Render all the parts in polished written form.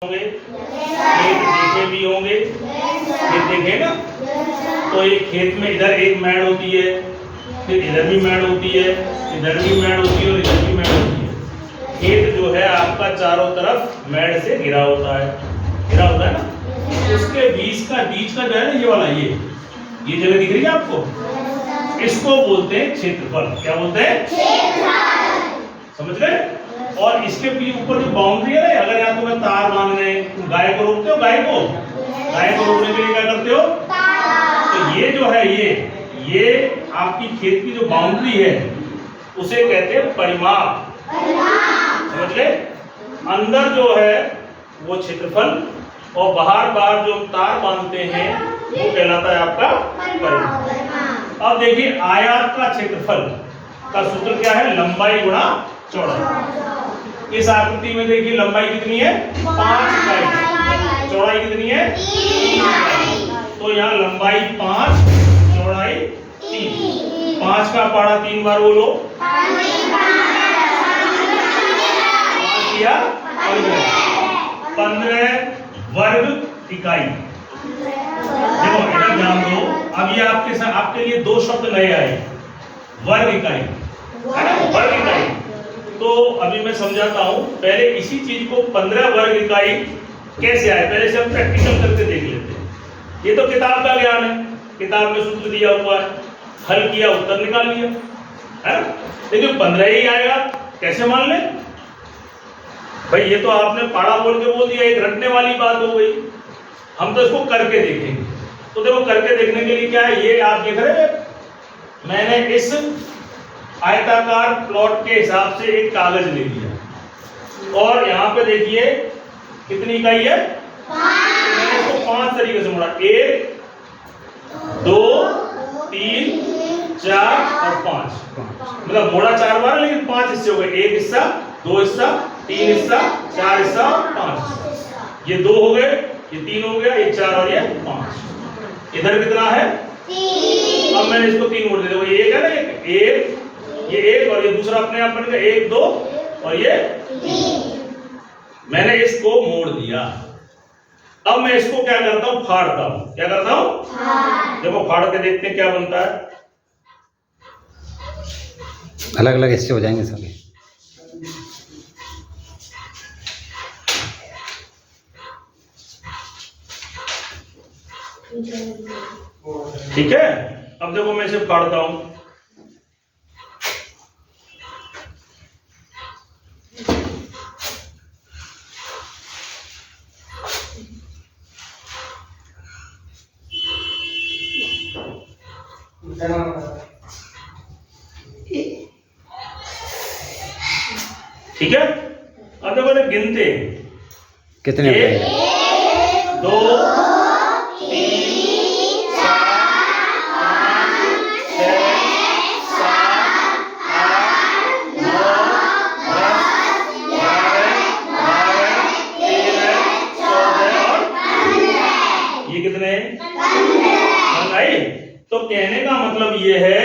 होंगे, खेत देखे भी होंगे, खेत देखे ना। तो एक खेत में इधर एक मैड़ होती है, फिर इधर भी मैड़ होती है, इधर भी मैड़ होती है और इधर भी मैड़ होती है। खेत जो है आपका चारों तरफ मैड़ से घिरा होता है ना। उसके बीच का जो है ना, ये वाला ये जगह दिख रही है आपको, इसको बोलते हैं क्षेत्रफल। क्या बोलते हैं? समझ गए? और इसके ऊपर जो बाउंड्री है ना, अगर यहाँ तुम्हें तार बांधने, तुम गाय को रोकते हो, गाय को रोकने के लिए क्या करते हो? तो ये जो है ये आपकी खेत की जो बाउंड्री है उसे कहते हैं परिमाप। समझ गए? अंदर जो है वो क्षेत्रफल और बाहर जो तार बांधते हैं वो कहलाता है आपका परिमाप। अब देखिए आयत का क्षेत्रफल का सूत्र क्या है? लंबाई गुणा चौड़ाई। इस आकृति में देखिए लंबाई कितनी है? 5 इकाई, चौड़ाई कितनी है? 3 इकाई। तो यहाँ लंबाई 5, चौड़ाई 3। 5 का पहाड़ा 3 बार बोलो। 15 वर्ग इकाई। देखो इधर ध्यान दो, अब ये आपके लिए दो शब्द नए आए, वर्ग इकाई है ना, वर्ग इकाई। तो अभी मैं समझाता हूं। पहले इसी चीज को 15 वर्ग इकाई कैसे आए, पहले से हम प्रैक्टिकल करके देख लेते हैं। ये तो किताब का ज्ञान है, किताब में सूत्र दिया हुआ है, हल किया, उत्तर निकाल लिया, है ना। लेकिन 15 ही आएगा कैसे मान ले भाई? ये तो आपने पाड़ा बोल के बोल दिया, एक रटने वाली बात हो गई। हम तो इसको करके देखेंगे। तो देखो करके देखने के लिए क्या है, ये आप देख रहे हैं, मैंने इस आयताकार प्लॉट के हिसाब से एक कागज ले लिया और यहाँ पे देखिए कितनी इकाई है? 5। मैंने इसको 5 तरीके से मोड़ा, 1 2 3 4 और 5। मतलब मोड़ा 4 बार, लेकिन 5 हिस्से हो गए। 1 हिस्सा, 2 हिस्सा, 3 हिस्सा, 4 हिस्सा, 5 हिस्सा। ये 2 हो गए, ये 3 हो गया, ये 4 और ये 5। इधर कितना है? 3। अब मैंने इसको 3 मोड़ दिया। ये एक है ना, एक ये एक और ये दूसरा अपने आप बन गया 1 2 और ये 3। मैंने इसको मोड़ दिया। अब मैं इसको क्या करता हूं? फाड़ता हूं। क्या करता हूं? देखो फाड़ के देखते हैं क्या बनता है। अलग अलग हिस्से हो जाएंगे सारे। ठीक है, अब देखो मैं इसे फाड़ता हूं। ठीक है, अब देखो ना गिनते कितने? 1 2 3 4 5 6 7 8 9 10 11 12 13 14 और 15। ये कितने? 15। तो कहने का मतलब ये है,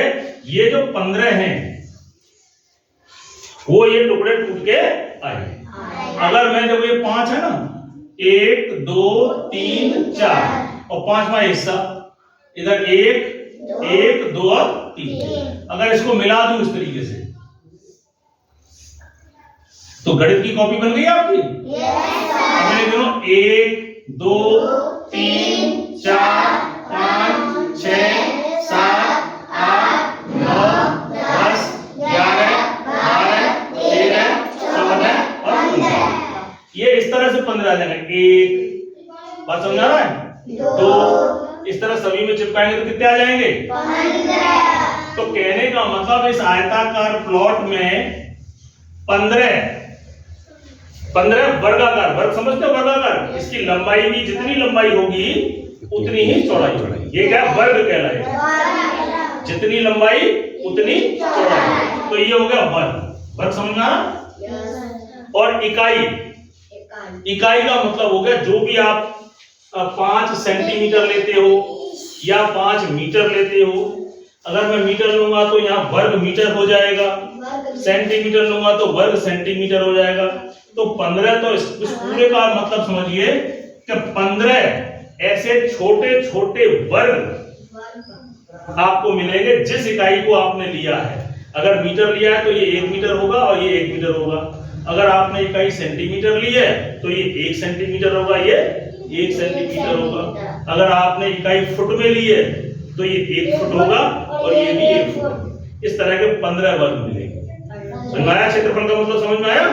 ये जो 15 हैं वो ये टुकड़े टूट के आए। अगर मैं देखो ये 5 है ना, 1 2 3 4 और 5वां हिस्सा इधर 1 2 और 3। अगर इसको मिला दूं इस तरीके से तो गणित की कॉपी बन गई आपकी। अब मैंने दोनों 1 2 3 4 5 6 7 8 9 10 11 12 13 14 और 15। ये इस तरह से 15 आ जाएंगे। 1 बात समझ आ रहा है? 2 इस तरह सभी में चिपकाएंगे तो कितने आ जाएंगे? 15। तो कहने का मतलब इस आयताकार प्लॉट में 15 वर्गाकार, वर्ग समझते हो? वर्गाकार, इसकी लंबाई भी जितनी लंबाई होगी उतनी ही चौड़ाई होगी। ये क्या वर्ग कहलाएगा? जितनी लंबाई उतनी चौड़ाई। तो ये हो गया वर्ग। वर्ग समझना। और इकाई का मतलब हो गया जो भी आप 5 सेंटीमीटर लेते हो या 5 मीटर लेते हो। अगर मैं मीटर लूंगा तो यहाँ वर्ग मीटर हो जाएगा, सेंटीमीटर लूंगा तो वर्ग सेंटीमीटर हो जाएगा। तो 15 तो इस पूरे का मतलब समझिए कि 15 ऐसे छोटे छोटे वर्ग आपको मिलेंगे जिस इकाई को आपने लिया है। अगर मीटर लिया है तो ये 1 मीटर होगा और ये 1 मीटर होगा। अगर आपने इकाई सेंटीमीटर ली है तो ये 1 सेंटीमीटर होगा, ये 1 सेंटीमीटर होगा। अगर आपने इकाई फुट में ली है तो ये 1 फुट होगा और ये भी 1 फुट। इस तरह के 15 वर्ग मिलेंगे। समझ में आया? क्षेत्रफल का मतलब समझ में आया?